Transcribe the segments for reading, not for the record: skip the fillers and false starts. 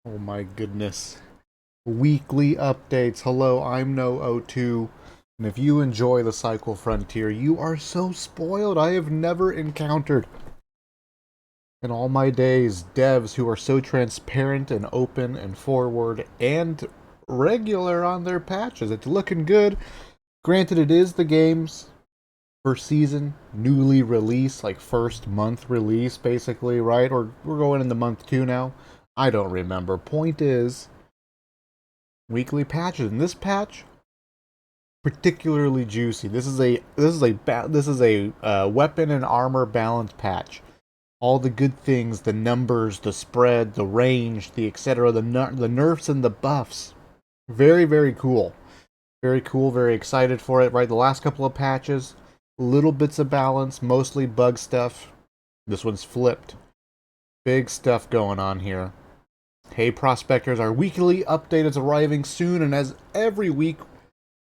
Oh my goodness. Weekly updates. Hello, I'm No02. And if you enjoy the Cycle Frontier, you are so spoiled. I have never encountered in all my days devs who are so transparent and open and forward and regular on their patches. It's looking good. Granted, it is the game's first season, newly released, like first month release, basically, right? Or we're going into month 2 now. I don't remember. Point is, weekly patches. And this patch, particularly juicy. This is a weapon and armor balance patch. All the good things, the numbers, the spread, the range, the etc., the nerfs and the buffs. Very very cool. Very cool. Very excited for it. Right, the last couple of patches, little bits of balance, mostly bug stuff. This one's flipped. Big stuff going on here. Hey prospectors, our weekly update is arriving soon, and as every week,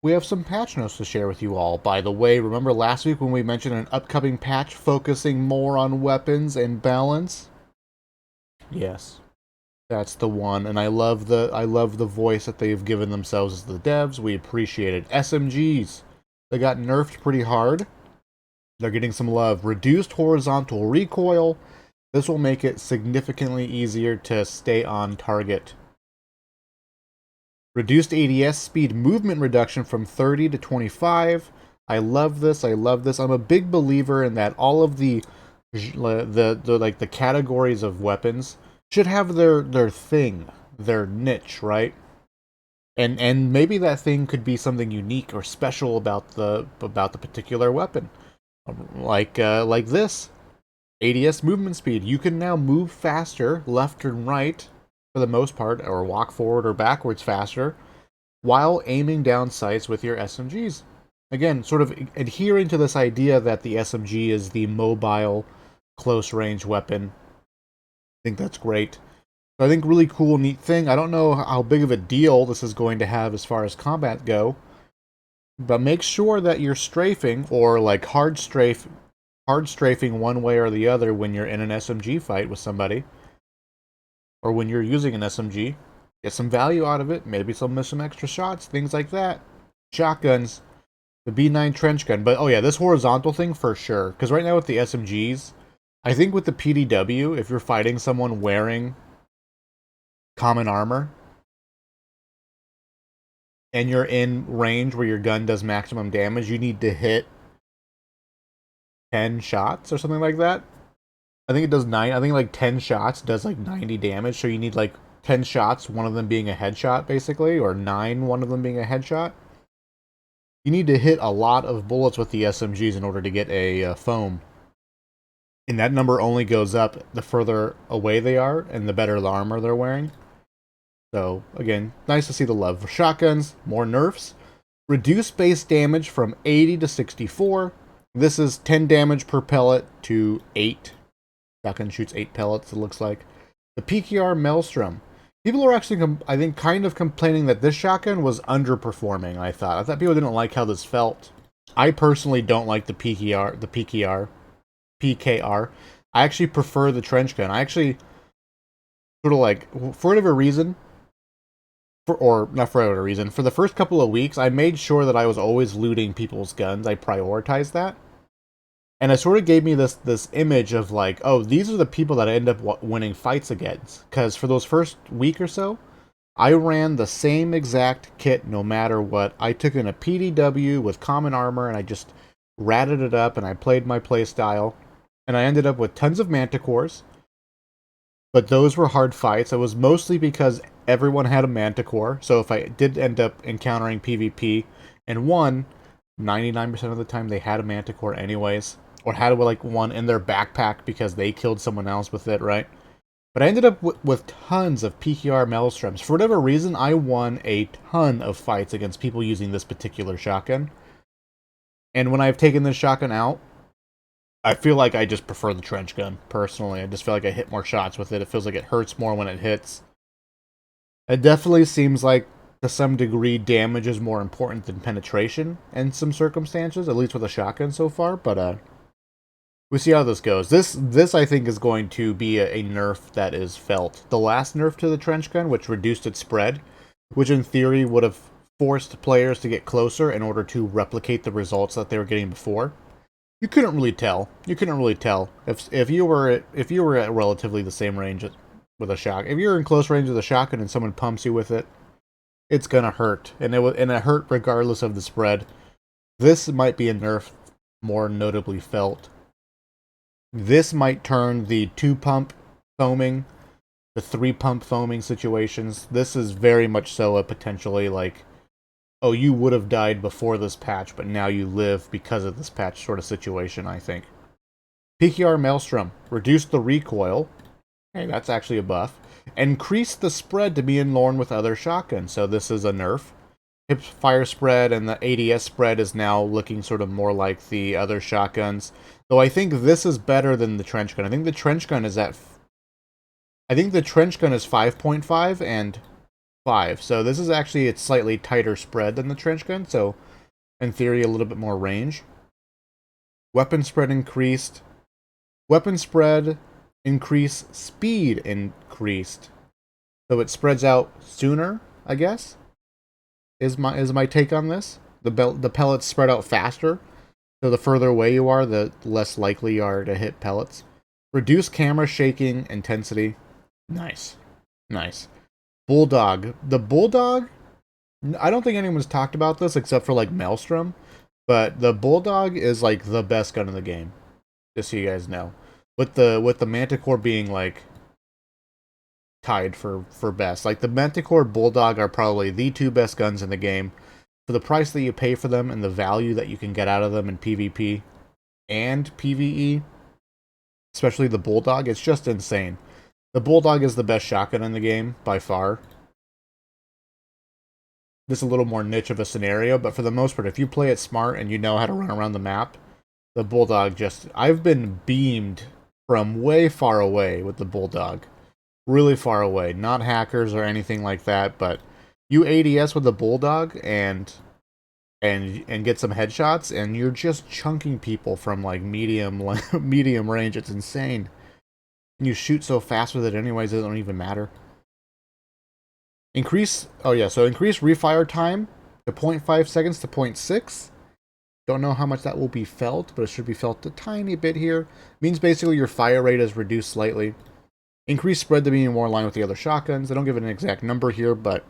we have some patch notes to share with you all. By the way, remember last week when we mentioned an upcoming patch focusing more on weapons and balance? Yes, that's the one, and I love the voice that they've given themselves as the devs. We appreciate it. SMGs, they got nerfed pretty hard. They're getting some love. Reduced horizontal recoil. This will make it significantly easier to stay on target. Reduced ADS speed movement reduction from 30 to 25. I love this. I love this. I'm a big believer in that all of the categories of weapons should have their thing, their niche, right? And maybe that thing could be something unique or special about the particular weapon. Like this. ADS movement speed. You can now move faster left and right for the most part, or walk forward or backwards faster, while aiming down sights with your SMGs. Again, sort of adhering to this idea that the SMG is the mobile close range weapon. I think that's great. So I think really cool, neat thing. I don't know how big of a deal this is going to have as far as combat go, but make sure that you're strafing or like hard strafing one way or the other when you're in an SMG fight with somebody, or when you're using an SMG. Get some value out of it, maybe some extra shots, things like that. Shotguns, the B9 trench gun, but oh yeah, this horizontal thing for sure. Because right now with the SMGs, I think with the PDW, if you're fighting someone wearing common armor, and you're in range where your gun does maximum damage, you need to hit 10 shots or something like that. I think it does 9. I think like 10 shots does like 90 damage, so you need like 10 shots, one of them being a headshot, basically, or 9, one of them being a headshot. You need to hit a lot of bullets with the SMGs in order to get a foam. And that number only goes up the further away they are and the better the armor they're wearing. So, again, nice to see the love for shotguns. More nerfs. Reduce base damage from 80 to 64. This is 10 damage per pellet to 8. Shotgun shoots 8 pellets, it looks like. The PKR Maelstrom. People are actually, I think, kind of complaining that this shotgun was underperforming, I thought. I thought people didn't like how this felt. I personally don't like the PKR. I actually prefer the trench gun. I actually, sort of like, for whatever reason, or not for whatever reason, for the first couple of weeks, I made sure that I was always looting people's guns. I prioritized that. And it sort of gave me this image of like, oh, these are the people that I end up winning fights against. Because for those first week or so, I ran the same exact kit no matter what. I took in a PDW with common armor and I just ratted it up and I played my playstyle. And I ended up with tons of manticores. But those were hard fights. It was mostly because everyone had a manticore. So if I did end up encountering PvP and won, 99% of the time they had a manticore anyways. Or had like one in their backpack because they killed someone else with it, right? But I ended up with tons of PKR Maelstroms. For whatever reason, I won a ton of fights against people using this particular shotgun. And when I've taken this shotgun out, I feel like I just prefer the trench gun, personally. I just feel like I hit more shots with it. It feels like it hurts more when it hits. It definitely seems like, to some degree, damage is more important than penetration in some circumstances, at least with a shotgun so far, but We see how this goes. This I think is going to be a nerf that is felt. The last nerf to the trench gun, which reduced its spread, which in theory would have forced players to get closer in order to replicate the results that they were getting before. You couldn't really tell. You couldn't really tell if you were at relatively the same range with a shotgun. If you're in close range with a shotgun and someone pumps you with it, it's gonna hurt, and it hurt regardless of the spread. This might be a nerf more notably felt. This might turn the 2-pump foaming, the 3-pump foaming situations. This is very much so a potentially like, oh, you would have died before this patch, but now you live because of this patch sort of situation, I think. PKR Maelstrom. Reduce the recoil. Hey, that's actually a buff. Increase the spread to be in Lorne with other shotguns. So this is a nerf. Hip fire spread and the ADS spread is now looking sort of more like the other shotguns. Though I think this is better than the trench gun. I think the trench gun is 5.5 and 5. So this is actually a slightly tighter spread than the trench gun. So in theory, a little bit more range. Weapon spread increased. Weapon spread increase, speed increased. So it spreads out sooner, I guess. Is my take on this. The pellets spread out faster. So the further away you are, the less likely you are to hit pellets. Reduce camera shaking intensity. Nice. Nice. Bulldog. The Bulldog, I don't think anyone's talked about this except for like Maelstrom, but the Bulldog is like the best gun in the game. Just so you guys know. With the Manticore being like tied for best. Like the Manticore Bulldog are probably the 2 best guns in the game. For the price that you pay for them and the value that you can get out of them in PvP and PvE, especially the Bulldog, it's just insane. The Bulldog is the best shotgun in the game, by far. This is a little more niche of a scenario, but for the most part, if you play it smart and you know how to run around the map, the Bulldog just... I've been beamed from way far away with the Bulldog. Really far away. Not hackers or anything like that, but you ADS with the Bulldog and get some headshots, and you're just chunking people from like medium range. It's insane. And you shoot so fast with it anyways, it doesn't even matter. Increase refire time to 0.5 seconds to 0.6. Don't know how much that will be felt, but it should be felt a tiny bit here. Means basically your fire rate is reduced slightly. Increase spread to be more in line with the other shotguns. I don't give it an exact number here, but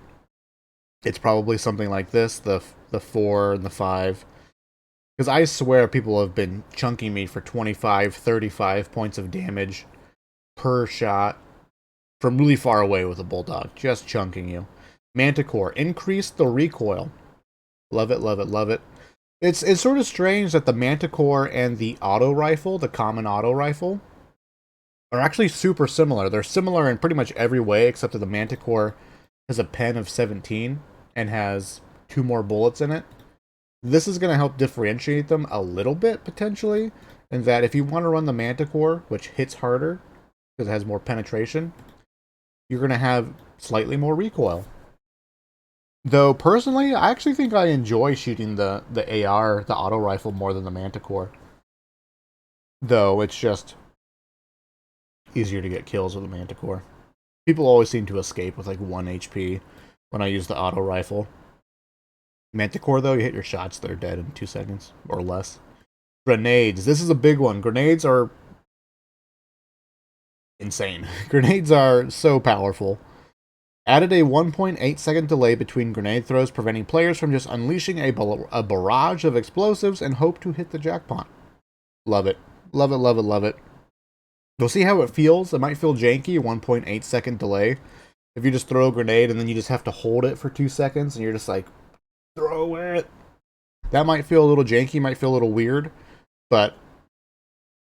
it's probably something like this, the 4 and the 5. Because I swear people have been chunking me for 25, 35 points of damage per shot from really far away with a Bulldog. Just chunking you. Manticore. Increase the recoil. Love it, love it, love it. It's sort of strange that the Manticore and the auto rifle, the common auto rifle, are actually super similar. They're similar in pretty much every way, except that the Manticore has a pen of 17 and has 2 more bullets in it. This is going to help differentiate them a little bit, potentially, in that if you want to run the Manticore, which hits harder, because it has more penetration, you're going to have slightly more recoil. Though, personally, I actually think I enjoy shooting the AR, the auto rifle, more than the Manticore. Though, it's just easier to get kills with the Manticore. People always seem to escape with like 1 HP when I use the auto rifle. Manticore, though, you hit your shots, they're dead in 2 seconds or less. Grenades. This is a big one. Grenades are insane. Grenades are so powerful. Added a 1.8 second delay between grenade throws, preventing players from just unleashing a barrage of explosives and hope to hit the jackpot. Love it. Love it, love it, love it. You'll see how it feels. It might feel janky, 1.8 second delay. If you just throw a grenade and then you just have to hold it for 2 seconds and you're just like, throw it. That might feel a little janky, might feel a little weird, but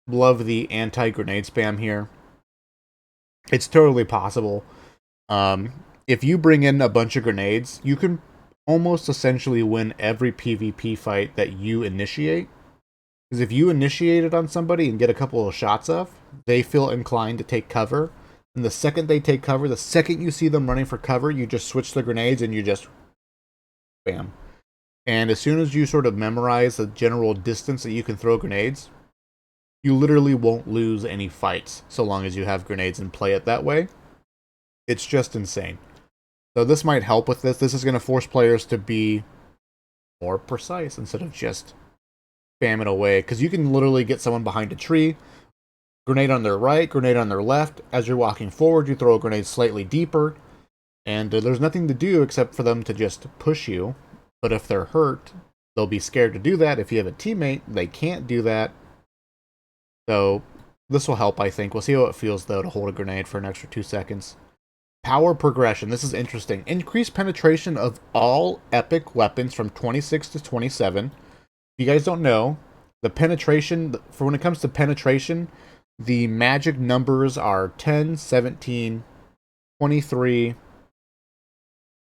love the anti-grenade spam here. It's totally possible. If you bring in a bunch of grenades, you can almost essentially win every PvP fight that you initiate. Because if you initiate it on somebody and get a couple of shots off, they feel inclined to take cover. And the second they take cover, the second you see them running for cover, you just switch the grenades and you just... bam. And as soon as you sort of memorize the general distance that you can throw grenades, You literally won't lose any fights so long as you have grenades and play it that way. It's just insane. So this might help with this. This is going to force players to be more precise instead of just spam it away. Because you can literally get someone behind a tree, grenade on their right, grenade on their left. As you're walking forward, you throw a grenade slightly deeper. And there's nothing to do except for them to just push you. But if they're hurt, they'll be scared to do that. If you have a teammate, they can't do that. So this will help, I think. We'll see how it feels, though, to hold a grenade for an extra 2 seconds. Power progression. This is interesting. Increased penetration of all epic weapons from 26 to 27. If you guys don't know, the penetration, for when it comes to penetration, the magic numbers are 10, 17, 23.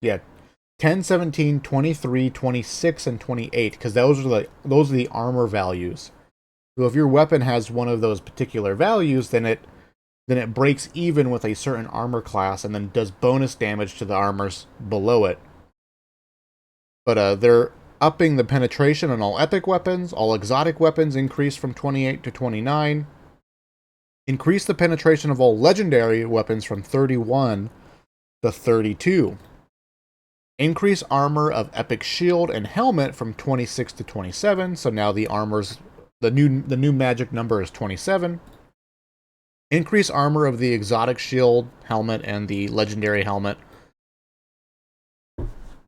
Yeah, 10, 17, 23, 26, and 28, because those are the armor values. So if your weapon has one of those particular values, then it breaks even with a certain armor class and then does bonus damage to the armors below it. But they're upping the penetration on all epic weapons. All exotic weapons increase from 28 to 29. Increase the penetration of all legendary weapons from 31 to 32. Increase armor of epic shield and helmet from 26 to 27. So now the new magic number is 27. Increase armor of the exotic shield, helmet, and the legendary helmet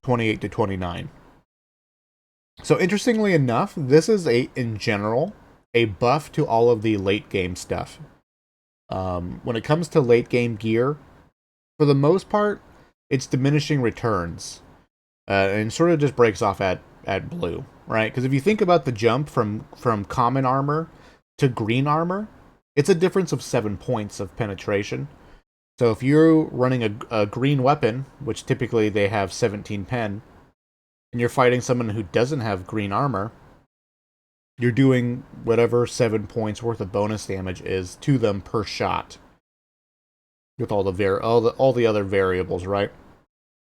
28 to 29. So interestingly enough, this is in general a buff to all of the late game stuff. When it comes to late game gear, for the most part, it's diminishing returns. And sort of just breaks off at blue, right? Because if you think about the jump from common armor to green armor, it's a difference of 7 points of penetration. So if you're running a green weapon, which typically they have 17 pen, and you're fighting someone who doesn't have green armor, you're doing whatever 7 points worth of bonus damage is to them per shot, with all the other variables, right?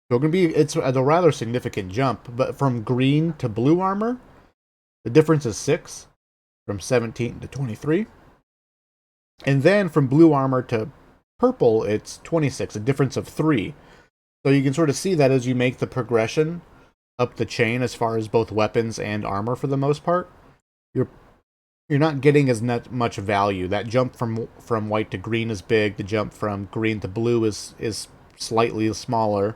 So it's a rather significant jump, but from green to blue armor, the difference is 6, from 17 to 23. And then from blue armor to purple, it's 26, a difference of 3. So you can sort of see that as you make the progression up the chain as far as both weapons and armor for the most part, you're not getting as much value. That jump from white to green is big. The jump from green to blue is slightly smaller.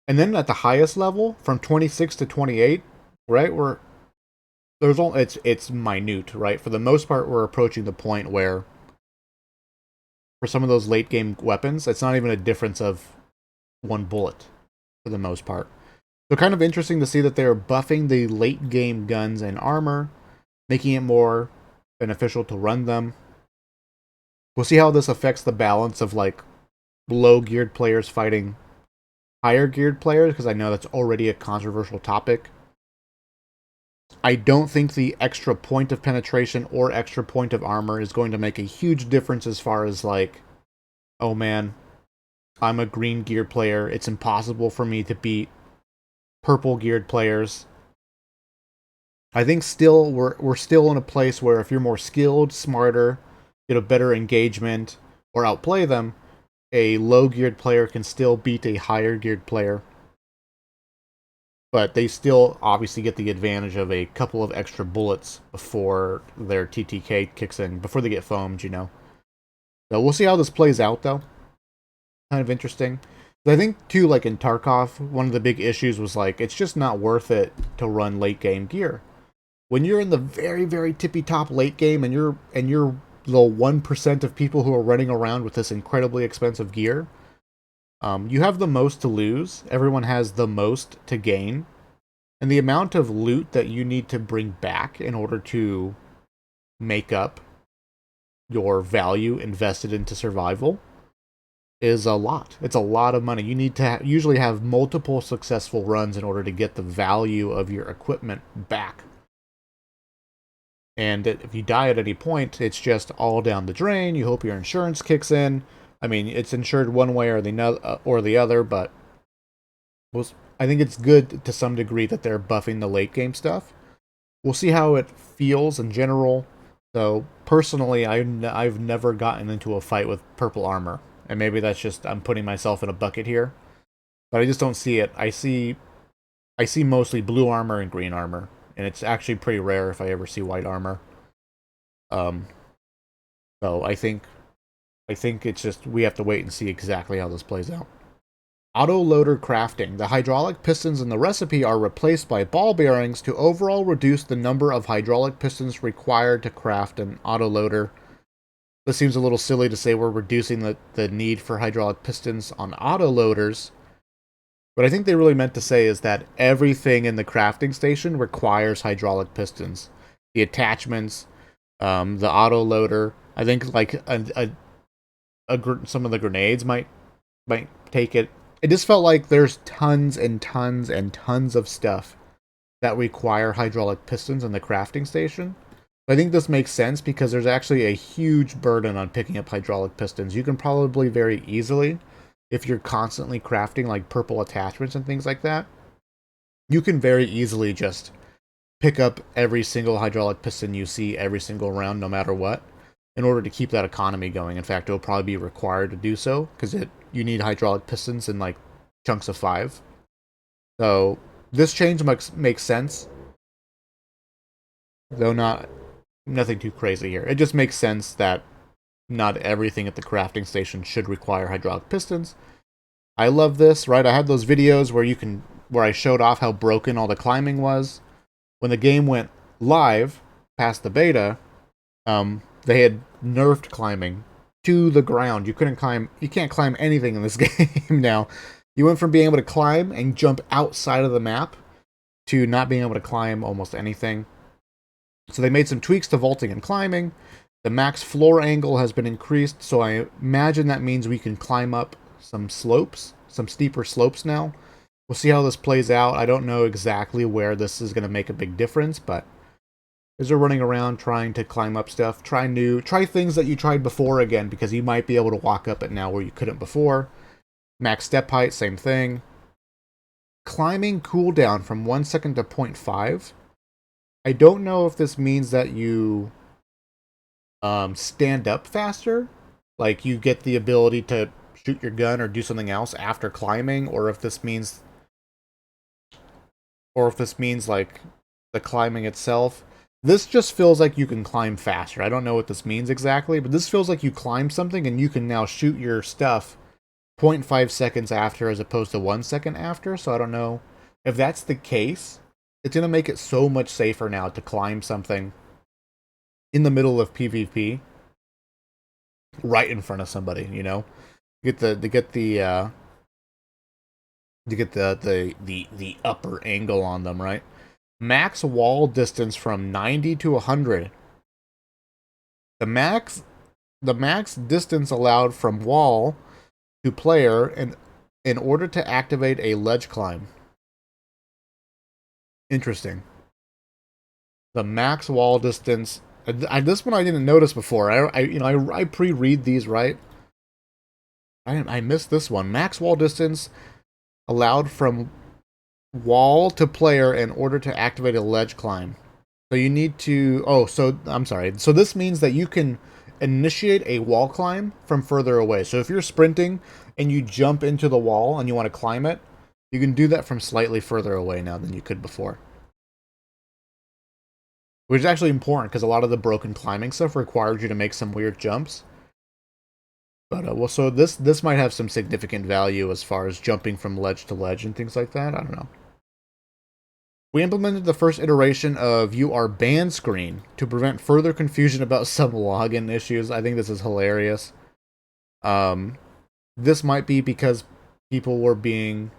And then at the highest level, from 26 to 28, right, it's minute, right? For the most part, we're approaching the point where for some of those late game weapons, it's not even a difference of 1 bullet for the most part. So kind of interesting to see that they're buffing the late game guns and armor, making it more beneficial to run them. We'll see how this affects the balance of like low geared players fighting higher geared players, because I know that's already a controversial topic. I don't think the extra point of penetration or extra point of armor is going to make a huge difference as far as like, oh man, I'm a green geared player. It's impossible for me to beat purple geared players. I think still we're still in a place where if you're more skilled, smarter, get a better engagement, or outplay them, a low geared player can still beat a higher geared player. But they still obviously get the advantage of a couple of extra bullets before their TTK kicks in, before they get foamed, you know. So we'll see how this plays out, though. Kind of interesting. I think, too, like in Tarkov, one of the big issues was, like, it's just not worth it to run late-game gear. When you're in the very, very tippy-top late game and you're the 1% of people who are running around with this incredibly expensive gear, you have the most to lose. Everyone has the most to gain. And the amount of loot that you need to bring back in order to make up your value invested into survival is a lot. It's a lot of money. You need to usually have multiple successful runs in order to get the value of your equipment back. And if you die at any point, it's just all down the drain. You hope your insurance kicks in. I mean, it's insured one way or the other, but I think it's good to some degree that they're buffing the late game stuff. We'll see how it feels in general. So personally, I've never gotten into a fight with purple armor, and maybe that's just I'm putting myself in a bucket here, but I just don't see it. I see mostly blue armor and green armor, and it's actually pretty rare if I ever see white armor. Um, so I think it's just we have to wait and see exactly how this plays out. Autoloader crafting. The hydraulic pistons in the recipe are replaced by ball bearings to overall reduce the number of hydraulic pistons required to craft an autoloader. This seems a little silly to say we're reducing the need for hydraulic pistons on autoloaders. What I think they really meant to say is that everything in the crafting station requires hydraulic pistons. The attachments, the autoloader. I think like some of the grenades might take it. It just felt like there's tons and tons and tons of stuff that require hydraulic pistons in the crafting station. I think this makes sense because there's actually a huge burden on picking up hydraulic pistons. You can probably very easily, if you're constantly crafting like purple attachments and things like that, you can very easily just pick up every single hydraulic piston you see every single round, no matter what, in order to keep that economy going. In fact, it'll probably be required to do so because you need hydraulic pistons in like chunks of 5. So this change makes sense, though nothing too crazy here. It just makes sense that not everything at the crafting station should require hydraulic pistons. I love this, right? I had those videos where I showed off how broken all the climbing was. When the game went live past the beta, they had nerfed climbing to the ground. You can't climb anything in this game now. You went from being able to climb and jump outside of the map to not being able to climb almost anything. So they made some tweaks to vaulting and climbing. The max floor angle has been increased, so I imagine that means we can climb up some slopes, some steeper slopes now. We'll see how this plays out. I don't know exactly where this is going to make a big difference, but as you're running around trying to climb up stuff, try things that you tried before again, because you might be able to walk up it now where you couldn't before. Max step height, same thing. Climbing cooldown from 1 second to 0.5. I don't know if this means that you stand up faster, like you get the ability to shoot your gun or do something else after climbing, or if this means like the climbing itself. This just feels like you can climb faster. I don't know what this means exactly, but this feels like you climb something and you can now shoot your stuff 0.5 seconds after as opposed to 1 second after. So I don't know if that's the case. It's going to make it so much safer now to climb something in the middle of PvP right in front of somebody, you know? Get the upper angle on them, right? Max wall distance from 90 to 100. The max distance allowed from wall to player in order to activate a ledge climb. Interesting. The max wall distance. This one I didn't notice before. I pre-read these, right. I missed this one. Max wall distance allowed from wall to player in order to activate a ledge climb. So you need to... Oh, so I'm sorry. So this means that you can initiate a wall climb from further away. So if you're sprinting and you jump into the wall and you want to climb it, you can do that from slightly further away now than you could before. Which is actually important because a lot of the broken climbing stuff requires you to make some weird jumps. But, well, so this might have some significant value as far as jumping from ledge to ledge and things like that. I don't know. We implemented the first iteration of "You Are Banned" screen to prevent further confusion about some login issues. I think this is hilarious. This might be because people were being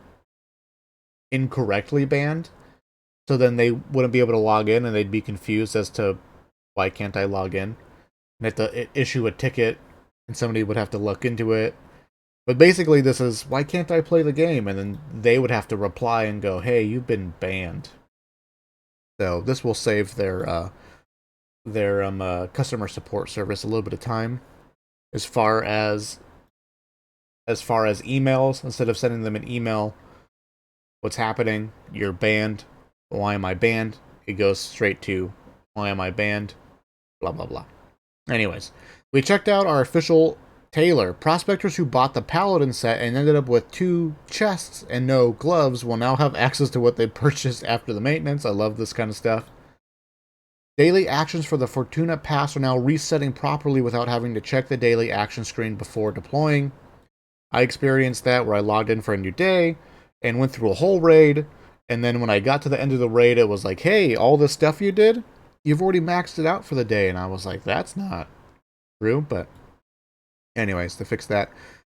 incorrectly banned, so then they wouldn't be able to log in and they'd be confused as to why can't I log in? And have to issue a ticket and somebody would have to look into it. But basically this is, why can't I play the game? And then they would have to reply and go, hey, you've been banned. So this will save their customer support service a little bit of time. As far as emails, instead of sending them an email, what's happening? You're banned. Why am I banned? It goes straight to, why am I banned? blah, blah, blah. Anyways, we checked out our official tailor. Prospectors who bought the Paladin set and ended up with 2 chests and no gloves will now have access to what they purchased after the maintenance. I love this kind of stuff. Daily actions for the Fortuna Pass are now resetting properly without having to check the daily action screen before deploying. I experienced that where I logged in for a new day and went through a whole raid, and then when I got to the end of the raid, it was like, hey, all this stuff you did, you've already maxed it out for the day. And I was like, that's not true, but anyways, to fix that.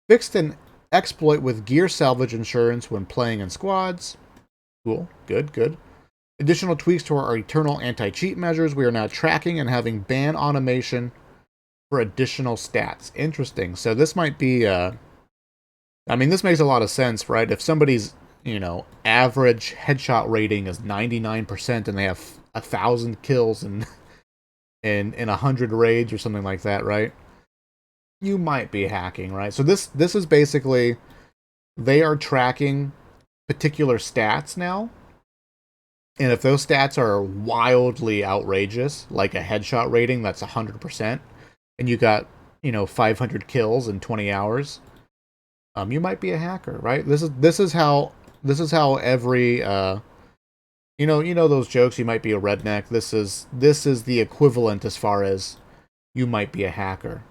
Fixed an exploit with gear salvage insurance when playing in squads. Cool, good, good. Additional tweaks to our eternal anti-cheat measures. We are now tracking and having ban automation for additional stats. Interesting. So this might be, I mean, this makes a lot of sense, right? If somebody's, average headshot rating is 99% and they have 1,000 kills in 100 raids or something like that, right? You might be hacking, right? So this is basically, they are tracking particular stats now. And if those stats are wildly outrageous, like a headshot rating that's 100%, and you got, 500 kills in 20 hours, you might be a hacker, right? This is how every you know those jokes, you might be a redneck. This is the equivalent as far as you might be a hacker,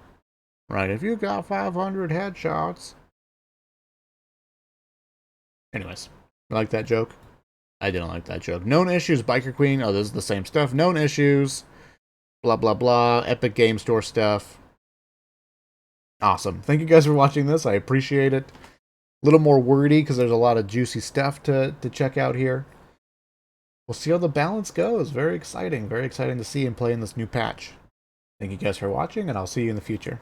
right? If you got 500 headshots. Anyways, I like that joke. I didn't like that joke. Known issues, Biker Queen. Oh, this is the same stuff. Known issues. Blah, blah, blah. Epic Game Store stuff. Awesome. Thank you guys for watching this. I appreciate it. A little more wordy because there's a lot of juicy stuff to check out here. We'll see how the balance goes. Very exciting. Very exciting to see and play in this new patch. Thank you guys for watching, and I'll see you in the future.